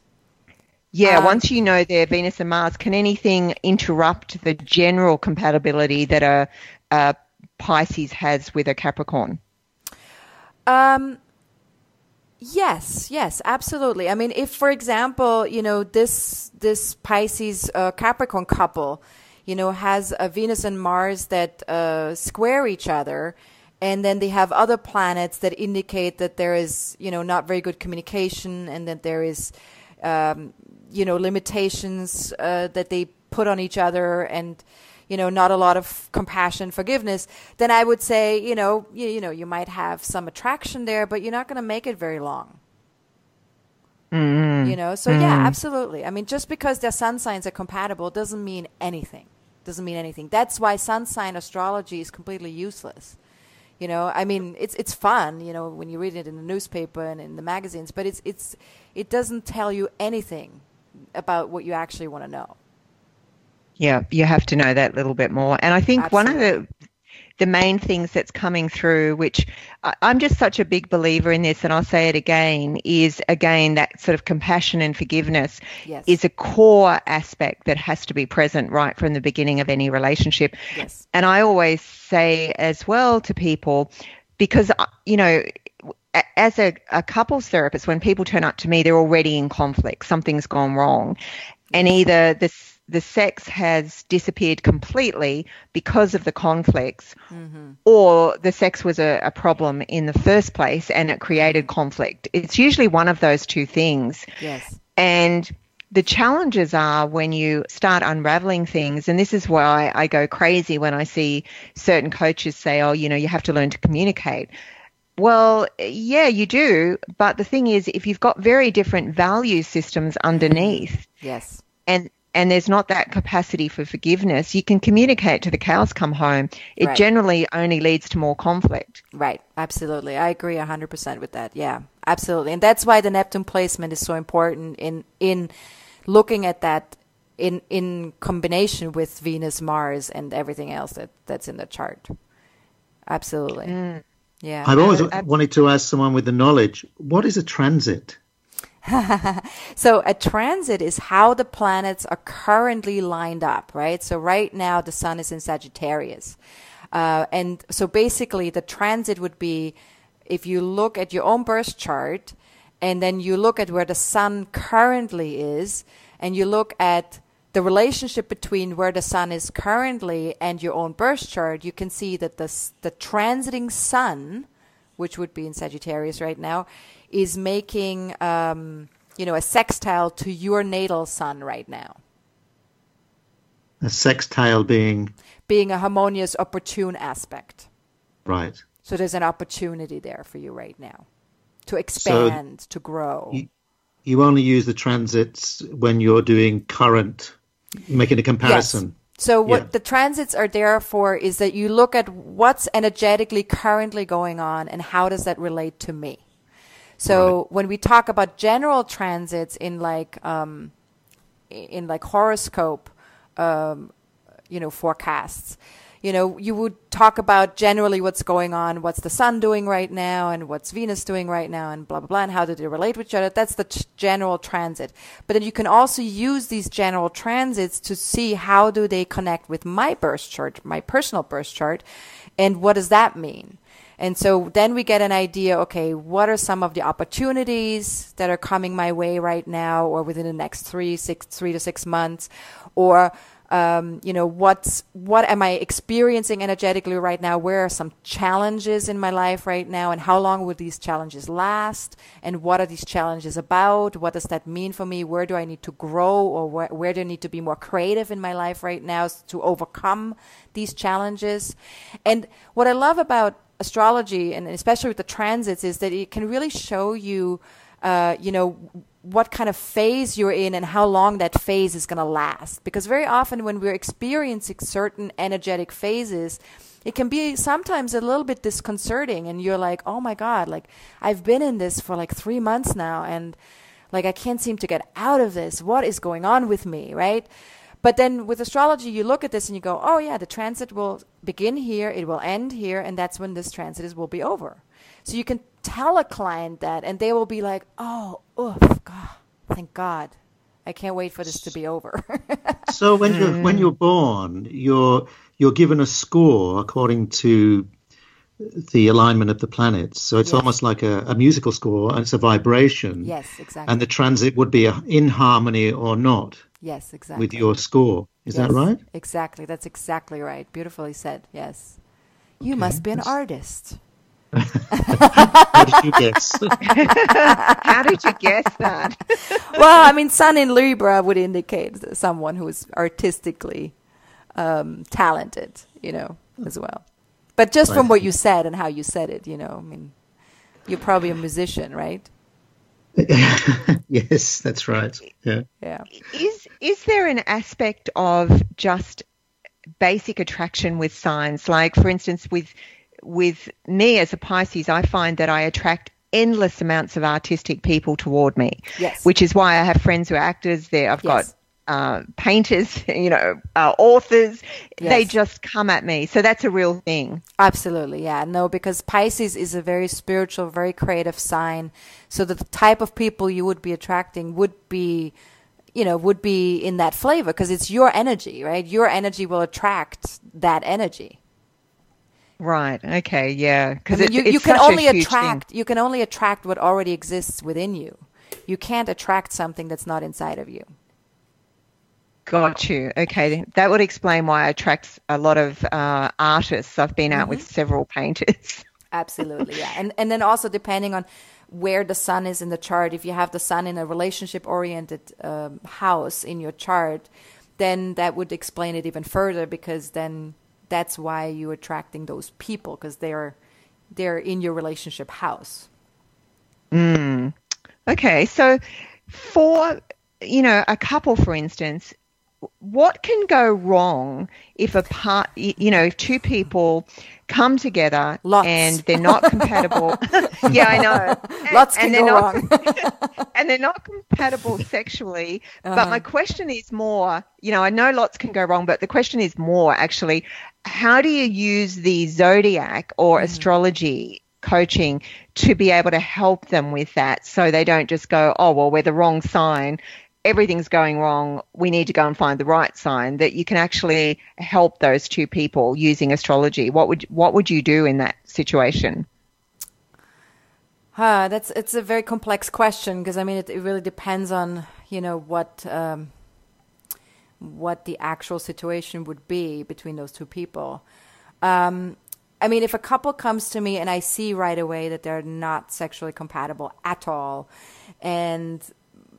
Yeah, once you know their Venus and Mars, can anything interrupt the general compatibility that a Pisces has with a Capricorn? Yes, absolutely. I mean, if, for example, this Pisces Capricorn couple, has a Venus and Mars that square each other, and then they have other planets that indicate that there is, not very good communication, and that there is, limitations that they put on each other, and not a lot of compassion, forgiveness, then I would say, you might have some attraction there, but you're not going to make it very long. So yeah, absolutely. I mean, just because their sun signs are compatible doesn't mean anything. That's why sun sign astrology is completely useless. I mean, it's fun, when you read it in the newspaper and in the magazines, but it doesn't tell you anything about what you actually want to know. Yeah, you have to know that little bit more. And I think Absolutely. one of the main things that's coming through, which I'm just such a big believer in this, and I'll say it again, is again that sort of compassion and forgiveness is a core aspect that has to be present right from the beginning of any relationship. Yes. And I always say as well to people, because, as a couples therapist, when people turn up to me, they're already in conflict. Something's gone wrong. And either the sex has disappeared completely because of the conflicts, or the sex was a problem in the first place and it created conflict. It's usually one of those two things. Yes. And the challenges are when you start unraveling things, and this is why I go crazy when I see certain coaches say, oh, you have to learn to communicate. Well, yeah, you do. But the thing is, if you've got very different value systems underneath, yes, and there's not that capacity for forgiveness, you can communicate to the cows come home. It generally only leads to more conflict. Right. Absolutely. I agree 100% with that. Yeah, absolutely. And that's why the Neptune placement is so important in looking at that in combination with Venus, Mars, and everything else that's in the chart. Absolutely. Yeah. I've always wanted to ask someone with the knowledge, what is a transit? So a transit is how the planets are currently lined up, right? So right now the sun is in Sagittarius. And so basically the transit would be, if you look at your own birth chart and then you look at where the sun currently is, and you look at the relationship between where the sun is currently and your own birth chart, you can see that the transiting sun, which would be in Sagittarius right now, is making a sextile to your natal sun right now. A sextile being a harmonious, opportune aspect. Right. So there's an opportunity there for you right now to expand, to grow. You only use the transits when you're doing current, making a comparison. Yes. So what the transits are there for is that you look at what's energetically currently going on and how does that relate to me. So when we talk about general transits in like horoscope, forecasts, you would talk about generally what's going on, what's the sun doing right now, and what's Venus doing right now, and blah, blah, blah, and how do they relate with each other. That's the general transit. But then you can also use these general transits to see how do they connect with my birth chart, my personal birth chart, and what does that mean? And so then we get an idea, okay, what are some of the opportunities that are coming my way right now or within the next 3 to 6 months? Or what am I experiencing energetically right now? Where are some challenges in my life right now? And how long will these challenges last? And what are these challenges about? What does that mean for me? Where do I need to grow, or where do I need to be more creative in my life right now to overcome these challenges? And what I love about astrology, and especially with the transits, is that it can really show you, what kind of phase you're in and how long that phase is going to last. Because very often when we're experiencing certain energetic phases, it can be sometimes a little bit disconcerting, and you're like, oh my God, like I've been in this for like 3 months now, and like I can't seem to get out of this. What is going on with me, right? But then with astrology, you look at this and you go, oh yeah, the transit will begin here, it will end here, and that's when this transit will be over. So you can tell a client that, and they will be like, oh, God, thank God. I can't wait for this to be over. So when you're born, you're given a score according to the alignment of the planets. So it's almost like a musical score, and it's a vibration. Yes, exactly. And the transit would be in harmony or not. Yes, exactly. With your score. Is that right? Exactly. That's exactly right. Beautifully said. Yes. You must be an artist. How did you guess? How did you guess that? Well, I mean, Sun in Libra would indicate someone who is artistically talented, as well. But just from what you said and how you said it, I mean, you're probably a musician, right? Yes, that's right. Yeah. Is there an aspect of just basic attraction with signs? Like, for instance, with me as a Pisces, I find that I attract endless amounts of artistic people toward me. Yes. Which is why I have friends who are actors. I've got painters, authors. Yes. They just come at me. So that's a real thing. Absolutely, yeah. No, because Pisces is a very spiritual, very creative sign. So the type of people you would be attracting would be in that flavor, because it's your energy, right? Your energy will attract that energy. Right. Okay. Yeah. Because you can only attract what already exists within you. You can't attract something that's not inside of you. Got you. Okay. That would explain why I attract a lot of artists. I've been out with several painters. Absolutely. Yeah. And then also depending on where the sun is in the chart, if you have the sun in a relationship-oriented house in your chart, then that would explain it even further, because then that's why you're attracting those people, because they're in your relationship house. Okay. So for, a couple, for instance, what can go wrong if if two people come together and they're not compatible? Yeah, I know. Lots can go wrong. And they're not compatible sexually. But my question is more, I know lots can go wrong, but the question is more actually, how do you use the zodiac or astrology coaching to be able to help them with that, so they don't just go, oh, well, we're the wrong sign, everything's going wrong, we need to go and find the right sign, that you can actually help those two people using astrology? What would you do in that situation? It's a very complex question, because I mean it really depends on what the actual situation would be between those two people. I mean, if a couple comes to me and I see right away that they're not sexually compatible at all, and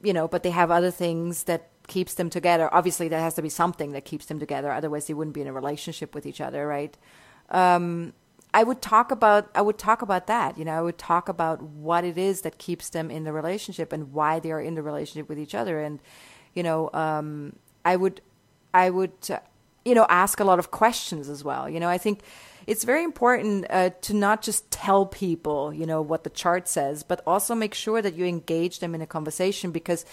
but they have other things that keeps them together. Obviously, there has to be something that keeps them together. Otherwise, they wouldn't be in a relationship with each other, right? I would talk about that. I would talk about what it is that keeps them in the relationship and why they are in the relationship with each other. And I would ask a lot of questions as well. I think it's very important to not just tell people, what the chart says, but also make sure that you engage them in a conversation, because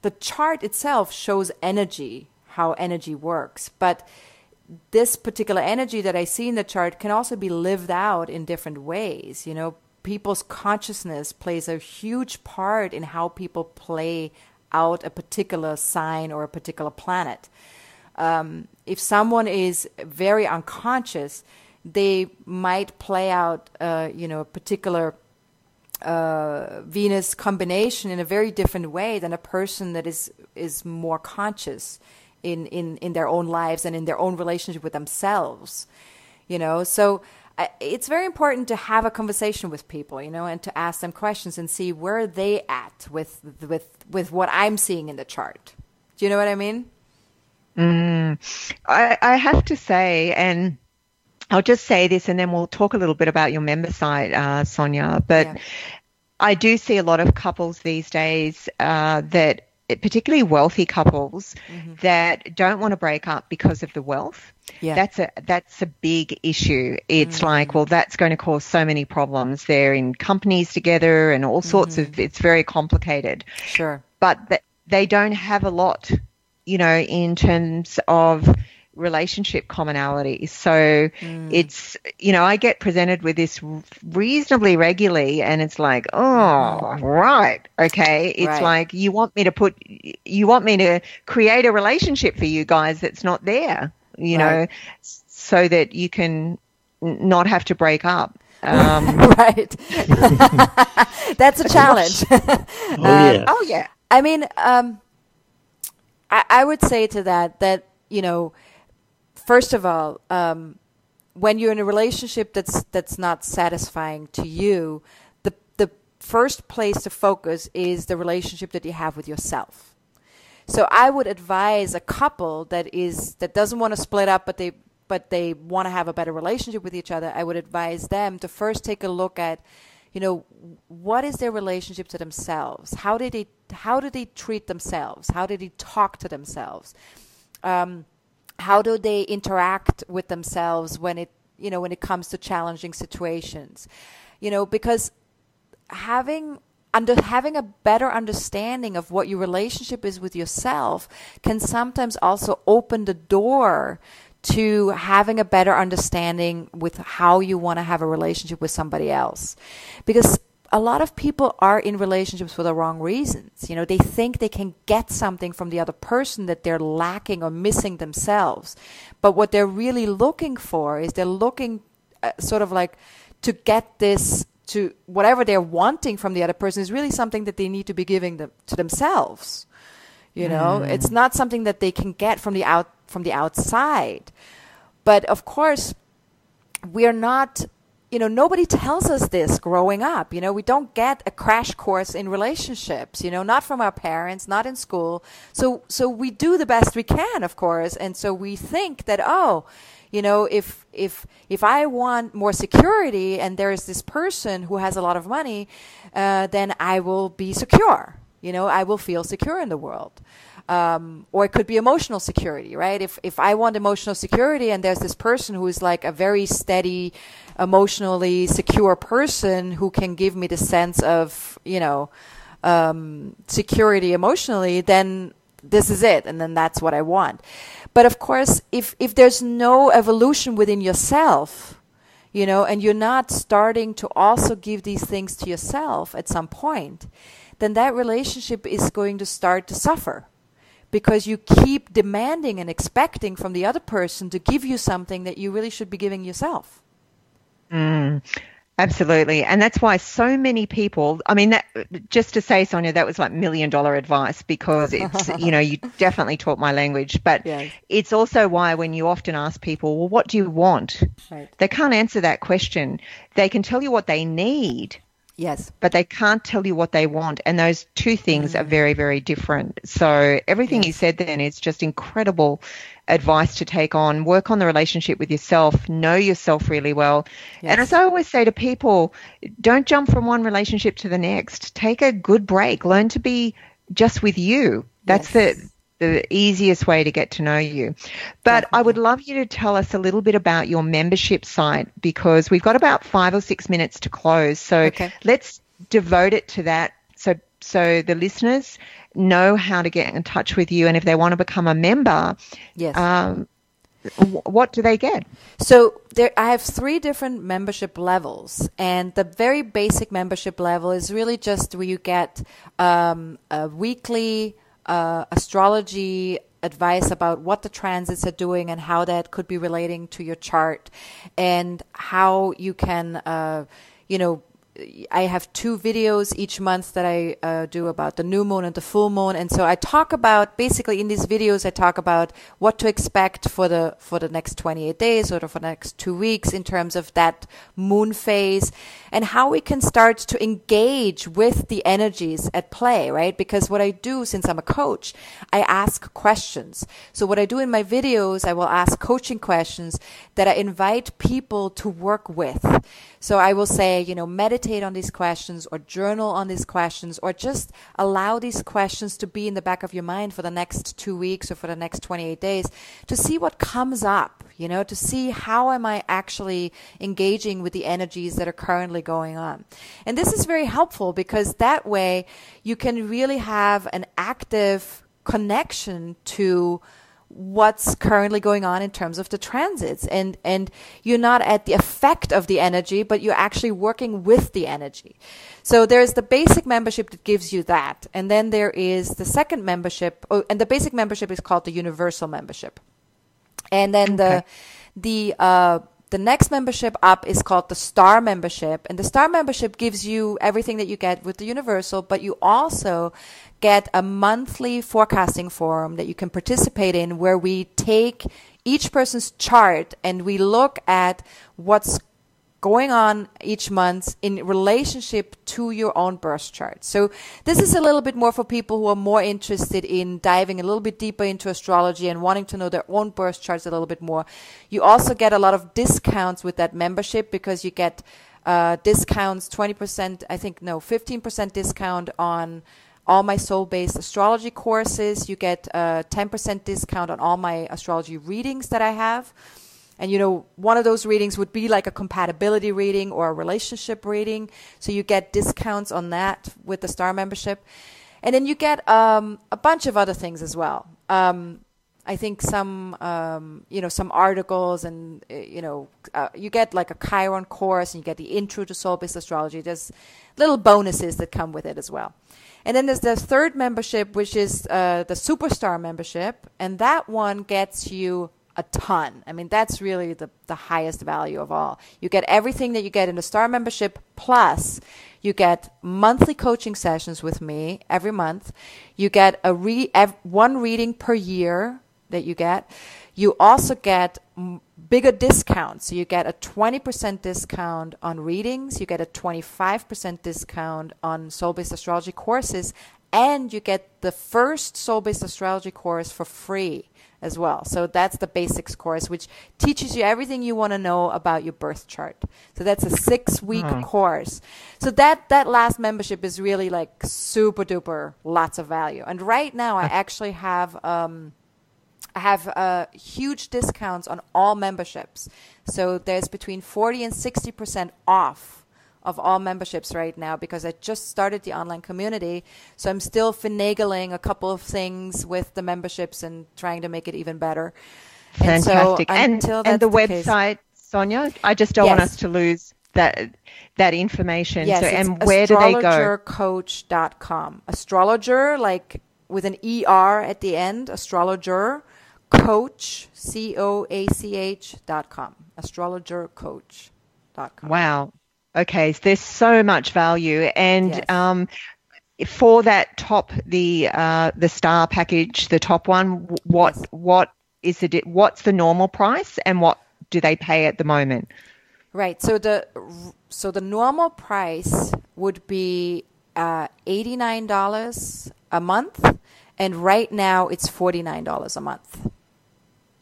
the chart itself shows energy, how energy works. But this particular energy that I see in the chart can also be lived out in different ways. You know, people's consciousness plays a huge part in how people play out a particular sign or a particular planet. If someone is very unconscious, they might play out, a particular Venus combination in a very different way than a person that is more conscious in their own lives and in their own relationship with themselves. So it's very important to have a conversation with people, and to ask them questions and see where they at with what I'm seeing in the chart. Do you know what I mean? I have to say, and I'll just say this and then we'll talk a little bit about your member site, Sonja, but I do see a lot of couples these days that, particularly wealthy couples, that don't want to break up because of the wealth. Yeah. That's a big issue. It's like, well, that's going to cause so many problems. They're in companies together and all sorts of, it's very complicated. Sure. But they don't have a lot, in terms of relationship commonality. So it's, I get presented with this reasonably regularly, and it's like, oh, right. Okay. It's like, you want me to create a relationship for you guys that's not there, know, so that you can not have to break up. Right. That's a challenge. Oh yeah. I mean, I would say to that, first of all, when you're in a relationship that's not satisfying to you, the first place to focus is the relationship that you have with yourself. So I would advise a couple that doesn't want to split up, but they want to have a better relationship with each other. I would advise them to first take a look at, what is their relationship to themselves? How do they treat themselves? How do they talk to themselves? How do they interact with themselves when it comes to challenging situations? Because having a better understanding of what your relationship is with yourself can sometimes also open the door to having a better understanding with how you want to have a relationship with somebody else. Because a lot of people are in relationships for the wrong reasons. They think they can get something from the other person that they're lacking or missing themselves. But what they're really looking for is they're looking sort of like to get this, to whatever they're wanting from the other person is really something that they need to be giving to themselves. It's not something that they can get from the outside. But of course, we're not, nobody tells us this growing up. We don't get a crash course in relationships, not from our parents, not in school. So we do the best we can, of course. And so we think that, if I want more security and there is this person who has a lot of money, then I will be secure. I will feel secure in the world. Or it could be emotional security, right? If I want emotional security and there's this person who is like a very steady, emotionally secure person who can give me the sense of, security emotionally, then this is it. And then that's what I want. But of course, if there's no evolution within yourself, and you're not starting to also give these things to yourself at some point, then that relationship is going to start to suffer. Because you keep demanding and expecting from the other person to give you something that you really should be giving yourself. Absolutely. And that's why so many people, just to say, Sonja, that was like $1 million advice, because it's, you definitely taught my language. But It's also why when you often ask people, well, what do you want? Right. They can't answer that question. They can tell you what they need. Yes. But they can't tell you what they want. And those two things are very, very different. So everything you said then is just incredible advice to take on. Work on the relationship with yourself. Know yourself really well. Yes. And as I always say to people, don't jump from one relationship to the next. Take a good break. Learn to be just with you. That's the easiest way to get to know you. But I would love you to tell us a little bit about your membership site, because we've got about 5 or 6 minutes to close. So let's devote it to that so so the listeners know how to get in touch with you, and if they want to become a member, what do they get? So I have 3 different membership levels, and the very basic membership level is really just where you get a weekly astrology advice about what the transits are doing and how that could be relating to your chart, and how you can, I have 2 videos each month that I do about the new moon and the full moon. And so I talk about, basically in these videos, I talk about what to expect for the next 28 days or for the next 2 weeks in terms of that moon phase, and how we can start to engage with the energies at play, right? Because what I do, since I'm a coach, I ask questions. So what I do in my videos, I will ask coaching questions that I invite people to work with. So I will say, meditate on these questions, or journal on these questions, or just allow these questions to be in the back of your mind for the next 2 weeks or for the next 28 days to see what comes up, to see how am I actually engaging with the energies that are currently going on. And this is very helpful, because that way you can really have an active connection to what's currently going on in terms of the transits, and you're not at the effect of the energy, but you're actually working with the energy. So there's the basic membership that gives you that, and then there is the second membership, and the basic membership is called the universal membership, and then the next membership up is called the star membership, and the star membership gives you everything that you get with the universal, but you also get a monthly forecasting forum that you can participate in, where we take each person's chart and we look at what's going on each month in relationship to your own birth chart. So this is a little bit more for people who are more interested in diving a little bit deeper into astrology and wanting to know their own birth charts a little bit more. You also get a lot of discounts with that membership, because you get discounts, 20%, 15% discount on all my soul-based astrology courses. You get a 10% discount on all my astrology readings that I have. And, one of those readings would be like a compatibility reading or a relationship reading. So you get discounts on that with the star membership. And then you get a bunch of other things as well. I think some articles, and, you get like a Chiron course, and you get the intro to soul-based astrology. There's little bonuses that come with it as well. And then there's the third membership, which is the superstar membership. And that one gets you a ton. I mean, that's really the highest value of all. You get everything that you get in the star membership, plus you get monthly coaching sessions with me every month. You get one reading per year that you get. You also get bigger discounts. So you get a 20% discount on readings. You get a 25% discount on soul-based astrology courses. And you get the first soul-based astrology course for free as well. So that's the basics course, which teaches you everything you want to know about your birth chart. So that's a 6-week course. So that last membership is really like super duper lots of value. And right now I actually have huge discounts on all memberships. So there's between 40 and 60% off of all memberships right now, because I just started the online community. So I'm still finagling a couple of things with the memberships and trying to make it even better. Fantastic. And the website, Sonja, I just don't want us to lose that information. Yes, so, and where do they go? AstrologerCoach.com. Astrologer, like with an ER at the end, AstrologerCoach, COACH.com. AstrologerCoach.com. Wow. Okay, so there's so much value, and for that top, the star package, the top one, what is it? What's the normal price, and what do they pay at the moment? Right. So the normal price would be $89 a month, and right now it's $49 a month.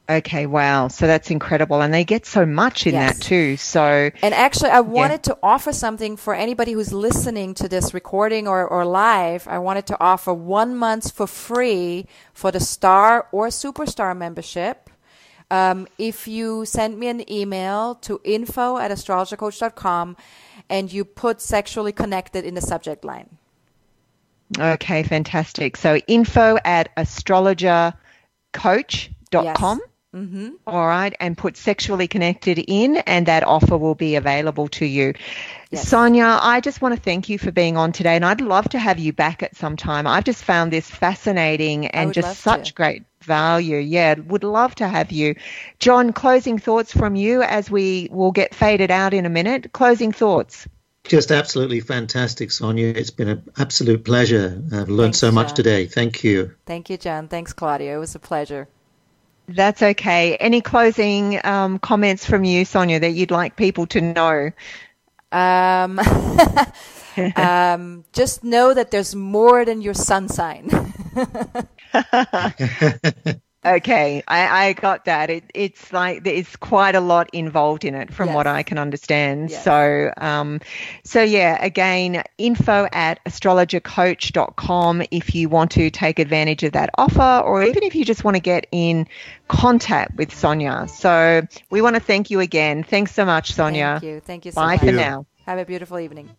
Okay, wow. So that's incredible. And they get so much in that too. So, and actually, I wanted to offer something for anybody who's listening to this recording or live. I wanted to offer 1 month for free for the star or superstar membership. If you send me an email to info@astrologercoach.com and you put sexually connected in the subject line. Okay, fantastic. So info@astrologercoach.com. Yes. Mm-hmm. All right, and put sexually connected in, and that offer will be available to you. Yes. Sonja, I just want to thank you for being on today, and I'd love to have you back at some time. I've just found this fascinating and just such great value. Yeah, would love to have you. John, closing thoughts from you as we will get faded out in a minute. Closing thoughts. Just absolutely fantastic, Sonja. It's been an absolute pleasure. I've learned so much today. Thank you. Thank you, John. Thanks, Claudia. It was a pleasure. That's okay. Any closing comments from you, Sonja, that you'd like people to know? Just know that there's more than your sun sign. Okay, I got that. It's like there's quite a lot involved in it from what I can understand. Yes. So yeah, again, info@astrologercoach.com if you want to take advantage of that offer, or even if you just want to get in contact with Sonja. So we want to thank you again. Thanks so much, Sonja. Thank you so much. Bye for now. Have a beautiful evening.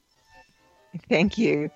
Thank you.